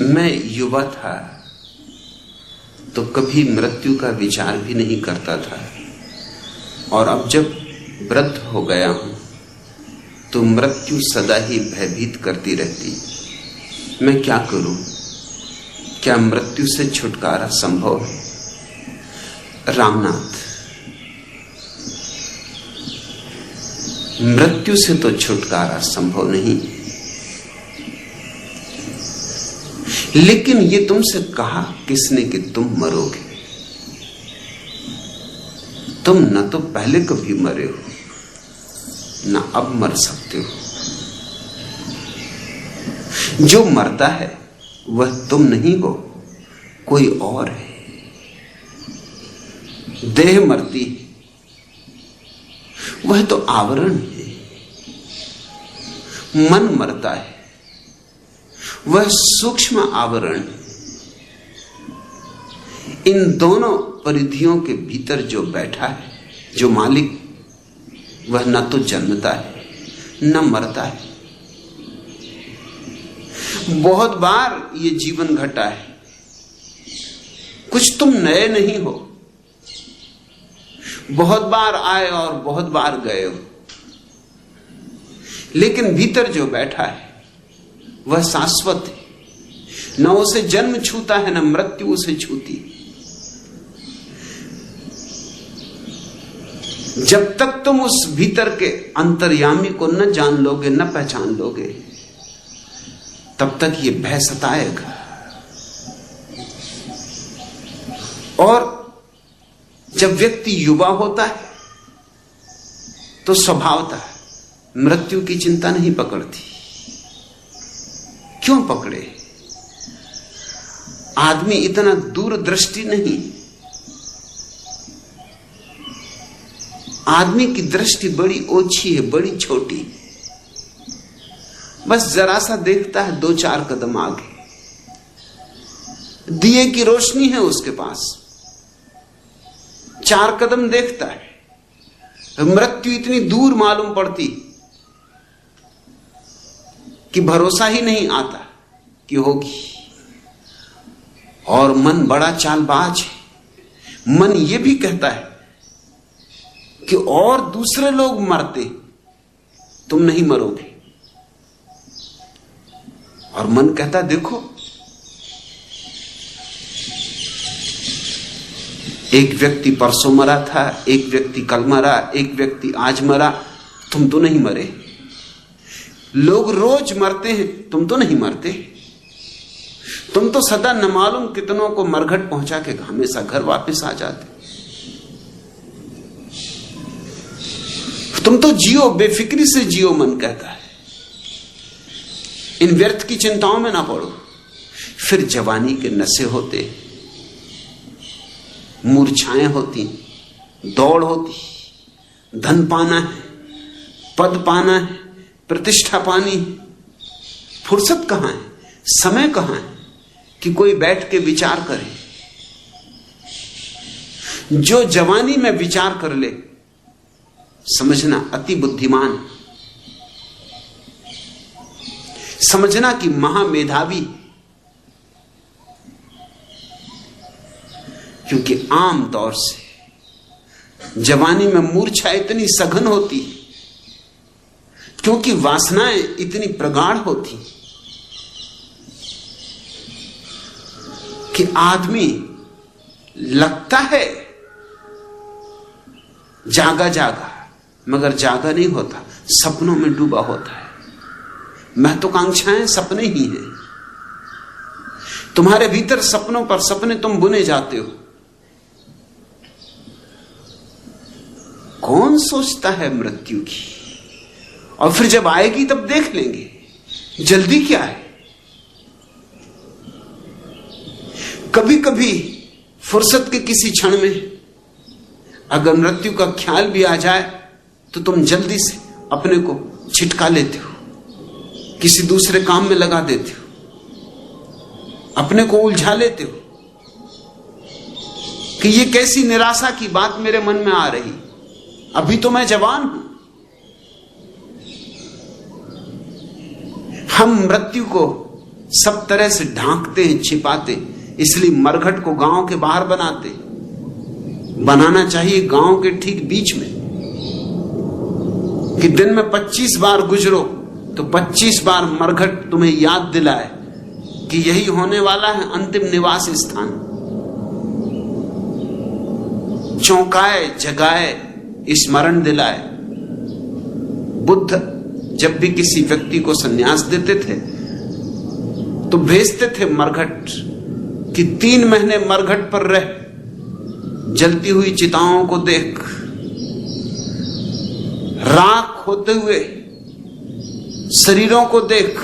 मैं युवा था तो कभी मृत्यु का विचार भी नहीं करता था, और अब जब वृद्ध हो गया हूं तो मृत्यु सदा ही भयभीत करती रहती। मैं क्या करूं? क्या मृत्यु से छुटकारा संभव है? रामनाथ, मृत्यु से तो छुटकारा संभव नहीं, लेकिन ये तुमसे कहा किसने कि तुम मरोगे? तुम न तो पहले कभी मरे हो, न अब मर सकते हो। जो मरता है वह तुम नहीं हो, कोई और है। देह मरती है, वह तो आवरण है। मन मरता है, वह सूक्ष्म आवरण है। इन दोनों परिधियों के भीतर जो बैठा है, जो मालिक, वह न तो जन्मता है न मरता है। बहुत बार ये जीवन घटा है, कुछ तुम नए नहीं हो। बहुत बार आए और बहुत बार गए हो, लेकिन भीतर जो बैठा है वह शाश्वत है। न उसे जन्म छूता है, न मृत्यु उसे छूती। जब तक तुम उस भीतर के अंतर्यामी को न जान लोगे, न पहचान लोगे, तब तक ये भय सताएगा। और जब व्यक्ति युवा होता है तो स्वभावतः मृत्यु की चिंता नहीं पकड़ती। क्यों पकड़े? आदमी इतना दूरदृष्टि नहीं। आदमी की दृष्टि बड़ी ओछी है, बड़ी छोटी। बस जरा सा देखता है 2-4 कदम आगे। दिए की रोशनी है उसके पास, 4 कदम देखता है। मृत्यु इतनी दूर मालूम पड़ती कि भरोसा ही नहीं आता कि होगी। और मन बड़ा चालबाज है। मन यह भी कहता है कि और दूसरे लोग मरते, तुम नहीं मरोगे। और मन कहता देखो, एक व्यक्ति परसों मरा था, एक व्यक्ति कल मरा, एक व्यक्ति आज मरा, तुम तो नहीं मरे। लोग रोज मरते हैं, तुम तो नहीं मरते। तुम तो सदा न मालूम कितनों को मरघट पहुंचा के हमेशा घर वापस आ जाते। तुम तो जियो, बेफिक्री से जियो, मन कहता है। इन व्यर्थ की चिंताओं में ना पड़ो। फिर जवानी के नशे होते, मूर्छाएं होती, दौड़ होती, धन पाना है, पद पाना है, प्रतिष्ठा पानी। फुर्सत कहां है, समय कहां है कि कोई बैठ के विचार करे। जो जवानी में विचार कर ले, समझना अति बुद्धिमान, समझना कि महामेधावी। क्योंकि आम तौर से जवानी में मूर्छा इतनी सघन होती, क्योंकि वासनाएं इतनी प्रगाढ़ होती कि आदमी लगता है जागा जागा, मगर जागा नहीं होता, सपनों में डूबा होता है। महत्वाकांक्षाएं सपने ही हैं। तुम्हारे भीतर सपनों पर सपने तुम बुने जाते हो। कौन सोचता है मृत्यु की? और फिर जब आएगी तब देख लेंगे, जल्दी क्या है? कभी कभी फुर्सत के किसी क्षण में अगर मृत्यु का ख्याल भी आ जाए तो तुम जल्दी से अपने को छिटका लेते हो, किसी दूसरे काम में लगा देते हो, अपने को उलझा लेते हो कि ये कैसी निराशा की बात मेरे मन में आ रही, अभी तो मैं जवान हूं। हम मृत्यु को सब तरह से ढांकते हैं, छिपाते, इसलिए मरघट को गांव के बाहर बनाना चाहिए गांव के ठीक बीच में, कि दिन में 25 बार गुजरो तो 25 बार मरघट तुम्हें याद दिलाए कि यही होने वाला है अंतिम निवास स्थान। चौंकाए, जगाए, स्मरण दिलाए। बुद्ध जब भी किसी व्यक्ति को संन्यास देते थे तो भेजते थे मरघट कि 3 महीने मरघट पर रह, जलती हुई चिताओं को देख, राख होते हुए शरीरों को देख,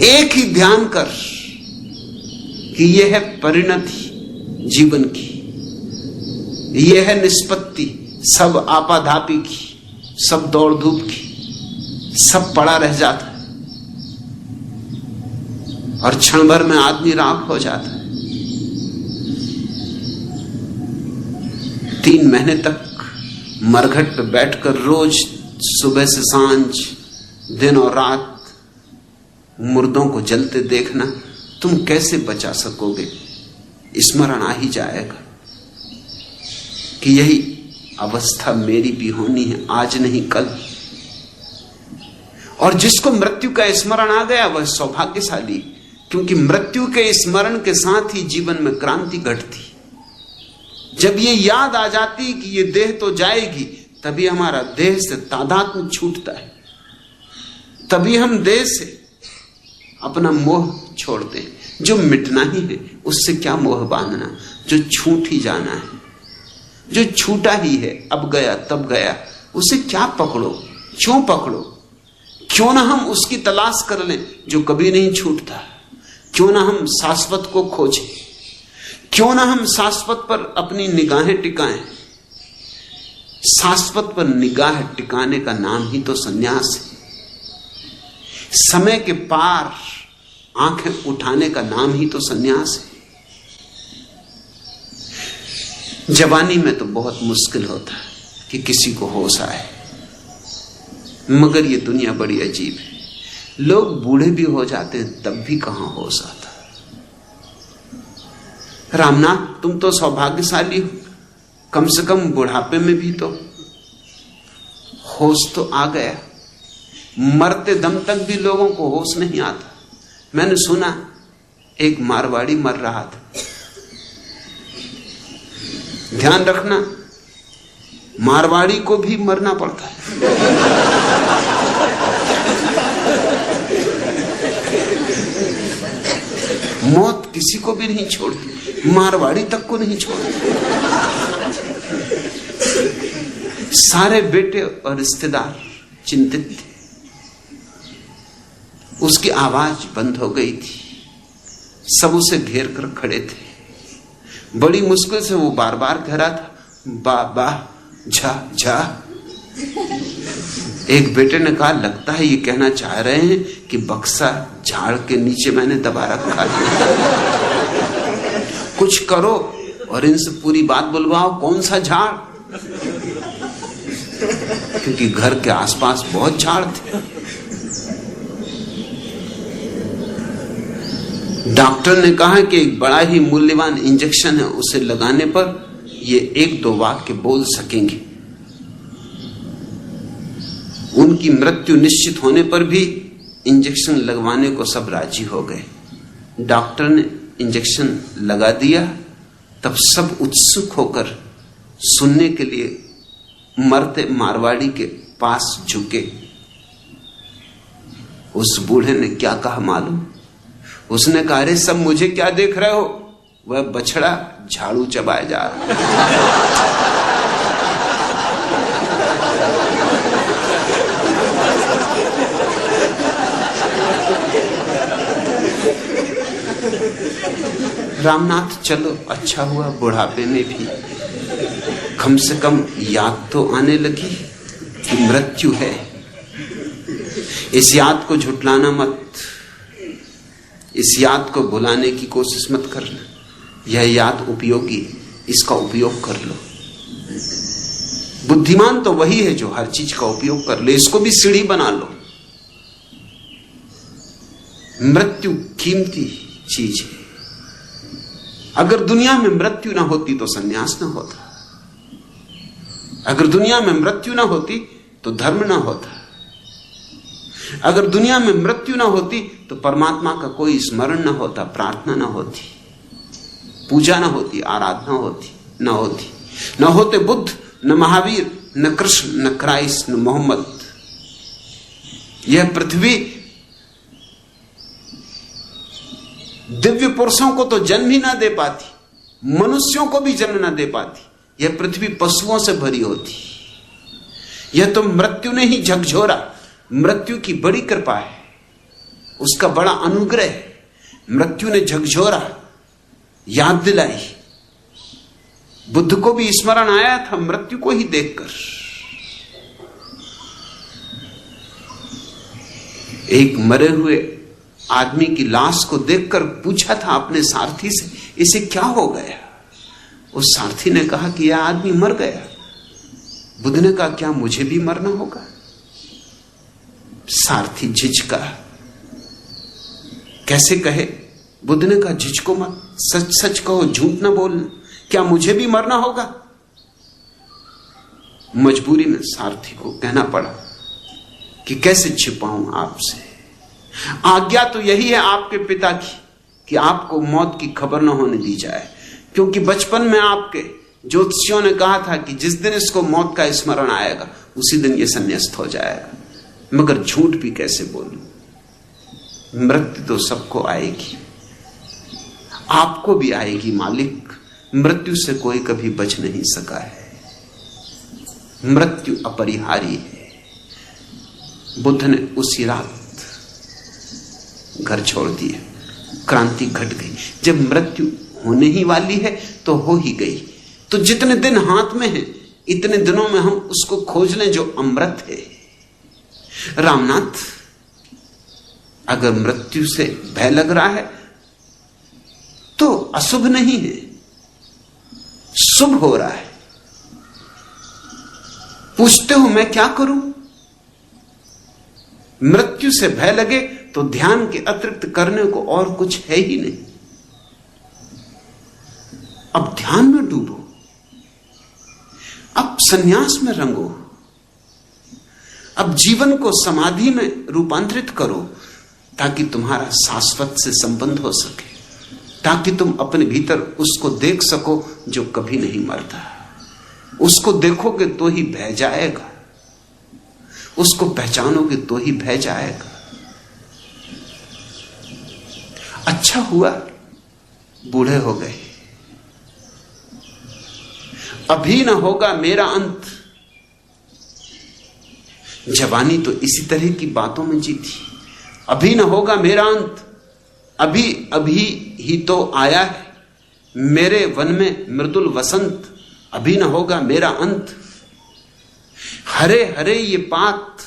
एक ही ध्यान कर कि यह है परिणति जीवन की, यह है निष्पत्ति सब आपाधापी की, सब दौड़ धूप की, सब पड़ा रह जाता है और क्षण भर में आदमी राख हो जाता है। 3 महीने तक मरघट पे बैठकर रोज सुबह से सांझ, दिन और रात मुर्दों को जलते देखना, तुम कैसे बचा सकोगे? स्मरण आ ही जाएगा कि यही अवस्था मेरी भी होनी है, आज नहीं कल। और जिसको मृत्यु का स्मरण आ गया वह सौभाग्यशाली, क्योंकि मृत्यु के स्मरण के साथ ही जीवन में क्रांति घटती। जब ये याद आ जाती कि ये देह तो जाएगी, तभी हमारा देह से तादात्म्य छूटता है, तभी हम देह से अपना मोह छोड़ते हैं। जो मिटना ही है उससे क्या मोह बांधना, जो छूट ही जाना है, जो छूटा ही है, अब गया तब गया, उसे क्या पकड़ो, क्यों पकड़ो? क्यों ना हम उसकी तलाश कर लें जो कभी नहीं छूटता? क्यों ना हम शाश्वत को खोजें? क्यों ना हम शाश्वत पर अपनी निगाहें टिकाएं? शाश्वत पर निगाह टिकाने का नाम ही तो संन्यास है। समय के पार आंखें उठाने का नाम ही तो संन्यास है। जवानी में तो बहुत मुश्किल होता है कि किसी को होश आए, मगर ये दुनिया बड़ी अजीब है। लोग बूढ़े भी हो जाते हैं तब भी कहां होश आता। रामनाथ, तुम तो सौभाग्यशाली हो, कम से कम बुढ़ापे में भी तो होश तो आ गया। मरते दम तक भी लोगों को होश नहीं आता। मैंने सुना एक मारवाड़ी मर रहा था। ध्यान रखना, मारवाड़ी को भी मरना पड़ता है। मौत किसी को भी नहीं छोड़ती, मारवाड़ी तक को नहीं छोड़ती। सारे बेटे और रिश्तेदार चिंतित थे। उसकी आवाज बंद हो गई थी, सब उसे घेर कर खड़े थे। बड़ी मुश्किल से वो बार बार कह रहा था, बाबा झा झा। एक बेटे ने कहा, लगता है ये कहना चाह रहे हैं कि बक्सा झाड़ के नीचे मैंने दबा रखा है, कुछ करो और इनसे पूरी बात बुलवाओ। कौन सा झाड़? क्योंकि घर के आसपास बहुत झाड़ थे। डॉक्टर ने कहा कि एक बड़ा ही मूल्यवान इंजेक्शन है, उसे लगाने पर ये 1-2 वाक्य बोल सकेंगे। उनकी मृत्यु निश्चित होने पर भी इंजेक्शन लगवाने को सब राजी हो गए। डॉक्टर ने इंजेक्शन लगा दिया, तब सब उत्सुक होकर सुनने के लिए मरते मारवाड़ी के पास झुके। उस बूढ़े ने क्या कहा मालूम? उसने कहा, अरे सब मुझे क्या देख रहे हो? वह बछड़ा झाड़ू चबाए जा रहा। रामनाथ, चलो अच्छा हुआ बुढ़ापे में भी कम से कम याद तो आने लगी कि मृत्यु है। इस याद को झुटलाना मत, इस याद को भुलाने की कोशिश मत करना। यह याद उपयोगी है, इसका उपयोग कर लो। बुद्धिमान तो वही है जो हर चीज का उपयोग कर ले। इसको भी सीढ़ी बना लो, मृत्यु कीमती चीज है। अगर दुनिया में मृत्यु ना होती तो सन्यास ना होता, अगर दुनिया में मृत्यु ना होती तो धर्म ना होता, अगर दुनिया में मृत्यु ना होती तो परमात्मा का कोई स्मरण ना होता, प्रार्थना ना होती, पूजा ना होती, आराधना होती ना होती, न होते बुद्ध, न महावीर, न कृष्ण, न क्राइस्ट, न मोहम्मद। यह पृथ्वी दिव्य पुरुषों को तो जन्म ही ना दे पाती, मनुष्यों को भी जन्म ना दे पाती। यह पृथ्वी पशुओं से भरी होती। यह तो मृत्यु ने ही झकझोरा। मृत्यु की बड़ी कृपा है, उसका बड़ा अनुग्रह है। मृत्यु ने झकझोरा, याद दिलाई। बुद्ध को भी स्मरण आया था मृत्यु को ही देखकर। एक मरे हुए आदमी की लाश को देखकर पूछा था अपने सारथी से, इसे क्या हो गया? उस सारथी ने कहा कि यह आदमी मर गया। बुद्ध ने कहा, क्या मुझे भी मरना होगा? सारथी झिझका। कैसे कहे? बुद्ध ने कहा, झिझको मत, सच सच कहो, झूठ ना बोलना। क्या मुझे भी मरना होगा? मजबूरी में सारथी को कहना पड़ा कि कैसे छिपाऊं आपसे। आज्ञा तो यही है आपके पिता की कि आपको मौत की खबर न होने दी जाए, क्योंकि बचपन में आपके ज्योतिषियों ने कहा था कि जिस दिन इसको मौत का स्मरण आएगा उसी दिन ये संन्यास्त हो जाएगा। मगर झूठ भी कैसे बोलूं? मृत्यु तो सबको आएगी, आपको भी आएगी मालिक। मृत्यु से कोई कभी बच नहीं सका है। मृत्यु अपरिहार्य है। बुद्ध ने उसी रात घर छोड़ दिया, क्रांति घट गई। जब मृत्यु होने ही वाली है तो हो ही गई। तो जितने दिन हाथ में है इतने दिनों में हम उसको खोज लें जो अमृत है। रामनाथ, अगर मृत्यु से भय लग रहा है तो अशुभ नहीं है, शुभ हो रहा है। पूछते हो मैं क्या करूं? मृत्यु से भय लगे तो ध्यान के अतिरिक्त करने को और कुछ है ही नहीं। अब ध्यान में डूबो, अब संन्यास में रंगो, अब जीवन को समाधि में रूपांतरित करो, ताकि तुम्हारा शाश्वत से संबंध हो सके, ताकि तुम अपने भीतर उसको देख सको जो कभी नहीं मरता। उसको देखोगे तो ही भय जाएगा, उसको पहचानोगे तो ही भय जाएगा। अच्छा हुआ बूढ़े हो गए, अभी न होगा मेरा अंत। जवानी तो इसी तरह की बातों में जीती। अभी न होगा मेरा अंत, अभी अभी ही तो आया है मेरे वन में मृदुल वसंत। अभी न होगा मेरा अंत। हरे हरे ये पात,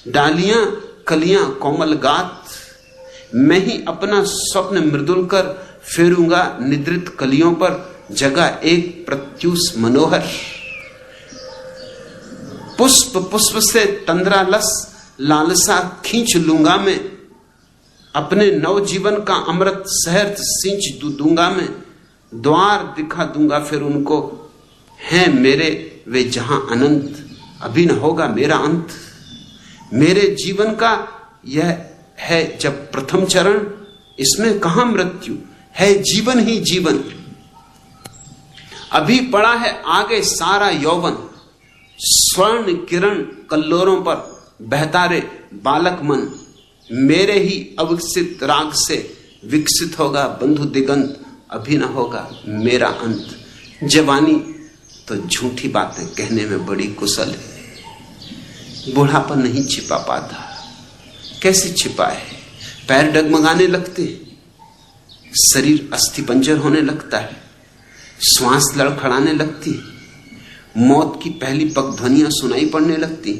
डालियां कलियां कोमल गात। मैं ही अपना स्वप्न मृदुल कर फेरूंगा निद्रित कलियों पर, जगह एक प्रत्युष मनोहर। पुष्प पुष्प से तंद्रालस लालसा खींच लूंगा मैं, अपने नवजीवन का अमृत सहर्ष सींच दूंगा मैं। द्वार दिखा दूंगा फिर उनको, हैं मेरे वे जहां अनंत। अभी न होगा मेरा अंत। मेरे जीवन का यह है जब प्रथम चरण, इसमें कहां मृत्यु है, जीवन ही जीवन। अभी पड़ा है आगे सारा यौवन, स्वर्ण किरण कल्लोरों पर बहता रे बालक मन। मेरे ही अविकसित राग से विकसित होगा बंधु दिगंत। अभी न होगा मेरा अंत। जवानी तो झूठी बातें कहने में बड़ी कुशल है, बूढ़ापन नहीं छिपा पाता। कैसे छिपाए? पैर डगमगाने लगते, शरीर अस्थिपंजर होने लगता है, श्वास लड़खड़ाने लगती, मौत की पहली पगध्वनियां सुनाई पड़ने लगती।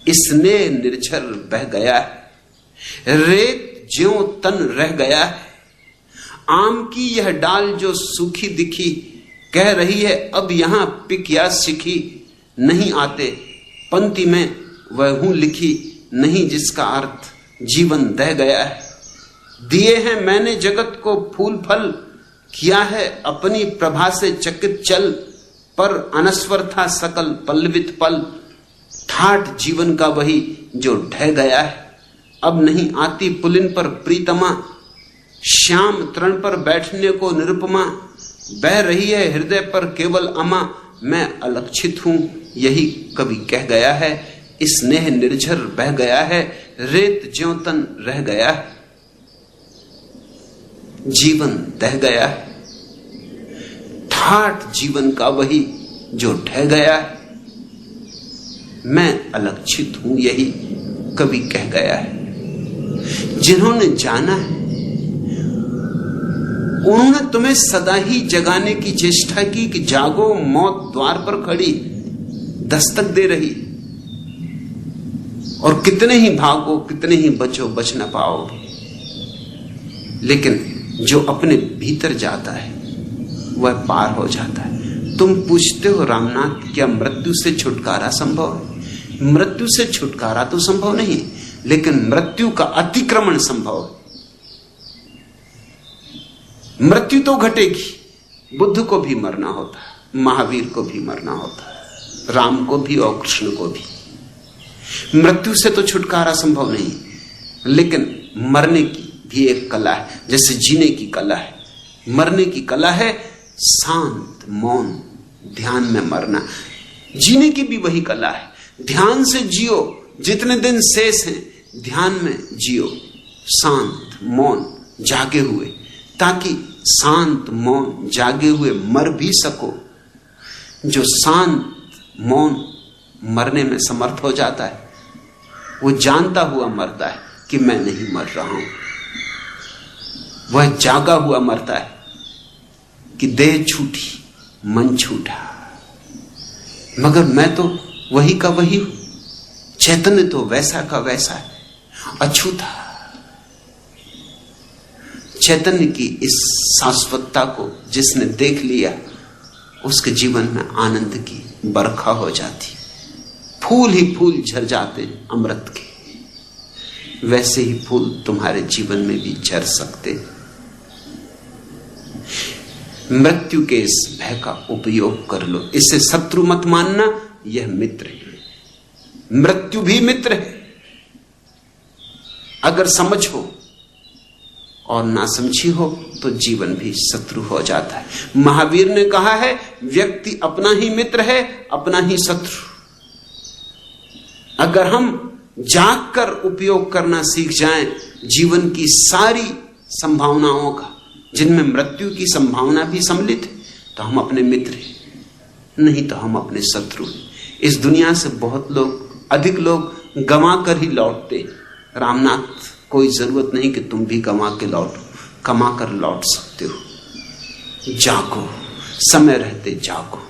इसने निर्झर बह गया है, रेत ज्यों तन रह गया है। आम की यह डाल जो सूखी दिखी, कह रही है अब यहां पिक या सिखी। नहीं आते पंक्ति में वह हूं लिखी, नहीं जिसका अर्थ जीवन दह गया है। दिए हैं मैंने जगत को फूल फल, किया है अपनी प्रभा से चकित चल, पर अनस्वर था सकल पल्लवित पल। ठाठ जीवन का वही जो ढह गया है, अब नहीं आती पुलिन पर प्रीतमा। श्याम तृण पर बैठने को निरुपमा, बह रही है हृदय पर केवल अमा। मैं अलक्षित हूं यही कवि कह गया है, स्नेह निर्झर बह गया है, रेत ज्यों तन रह गया है, जीवन दह गया है। ठाठ जीवन का वही जो ढह गया है, मैं अलक्षित हूं यही कवि कह गया है। जिन्होंने जाना है उन्होंने तुम्हें सदा ही जगाने की चेष्टा की कि जागो, मौत द्वार पर खड़ी दस्तक दे रही, और कितने ही भागो कितने ही बचो बच न पाओगे। लेकिन जो अपने भीतर जाता है वह पार हो जाता है। तुम पूछते हो रामनाथ, क्या मृत्यु से छुटकारा संभव है? मृत्यु से छुटकारा तो संभव नहीं, लेकिन मृत्यु का अतिक्रमण संभव है। मृत्यु तो घटेगी, बुद्ध को भी मरना होता है, महावीर को भी मरना होता है, राम को भी और कृष्ण को भी। मृत्यु से तो छुटकारा संभव नहीं, लेकिन मरने की भी एक कला है, जैसे जीने की कला है। मरने की कला है शांत मौन ध्यान में मरना। जीने की भी वही कला है, ध्यान से जियो, जितने दिन शेष हैं ध्यान में जियो, शांत मौन जागे हुए, ताकि शांत मौन जागे हुए मर भी सको। जो शांत मौन मरने में समर्थ हो जाता है वो जानता हुआ मरता है कि मैं नहीं मर रहा हूं। वह जागा हुआ मरता है कि देह छूटी मन छूटा, मगर मैं तो वही का वही हूं। चैतन्य तो वैसा का वैसा है, अछूता। चैतन्य की इस शाश्वतता को जिसने देख लिया उसके जीवन में आनंद की बरखा हो जाती। फूल ही फूल झर जाते अमृत के, वैसे ही फूल तुम्हारे जीवन में भी झर सकते। मृत्यु के इस भय का उपयोग कर लो, इसे शत्रु मत मानना, यह मित्र है। मृत्यु भी मित्र है अगर समझ हो, और ना समझी हो तो जीवन भी शत्रु हो जाता है। महावीर ने कहा है व्यक्ति अपना ही मित्र है, अपना ही शत्रु। अगर हम जाग कर उपयोग करना सीख जाएं जीवन की सारी संभावनाओं का, जिनमें मृत्यु की संभावना भी सम्मिलित है, तो हम अपने मित्र हैं, नहीं तो हम अपने शत्रु हैं। इस दुनिया से बहुत लोग, अधिक लोग गंवा कर ही लौटते। रामनाथ, कोई जरूरत नहीं कि तुम भी गंवा के लौटो, कमा कर लौट सकते हो। जागो, समय रहते जागो।